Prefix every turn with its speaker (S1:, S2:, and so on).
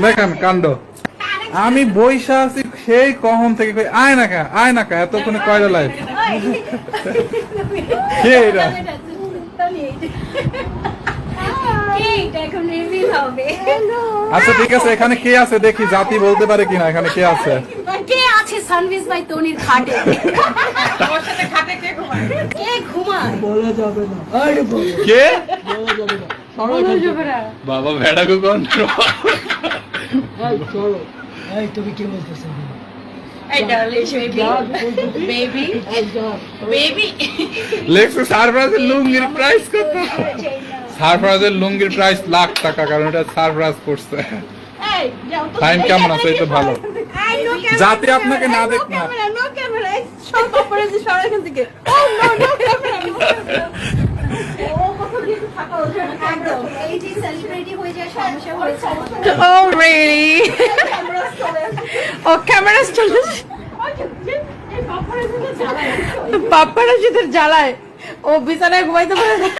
S1: দেখেন কাণ্ড, আমি বইসা আছি সেই কখন থেকে আয় না কা এতক্ষণে কয়টা লাইফ কে এটা? আচ্ছা ঠিক আছে, এখানে কে আছে দেখি, জাতি বলতে পারে কিনা এখানে কে আছে?
S2: কে আছে সানভিজ ভাই তনির খাটে? ওর সাথে খাটে কে ঘুমায়? কে ঘুমায়?
S3: বলা যাবে না। আরে বলো,
S1: কে?
S3: বলা যাবে না।
S2: বলা যাবে না।
S1: বাবা ভেড়া কো কন্ট্রোল।
S3: এই চলো। এই তুমি কি বলতেছো?
S2: এই ডার্লিং বেবি বেবি
S1: লেক্সো সারপ্রাইজের লুঙ্গির প্রাইস কত? সারপ্রাইজের লুঙ্গির প্রাইস লাখ টাকা, কারণ এটা সারপ্রাইজ করছে।
S2: এই যাও তো।
S1: টাইম কেমন আছে? এই তো ভালো। জাতি আপনাকে না দেখ না।
S2: নো ক্যামেরা সব উপরে যে সর এখান থেকে। ও নো ক্যামেরা। ও কত কিছু থাকা উচিত একদম। এই যে সেলিব্রিটি হয়ে যায় সমস্যা হয়েছে। Oh really? ও ক্যামেরা চলে। পাপ্পারাজিদের জ্বালায় ও বিছানায় ঘুমাইতে পারে না।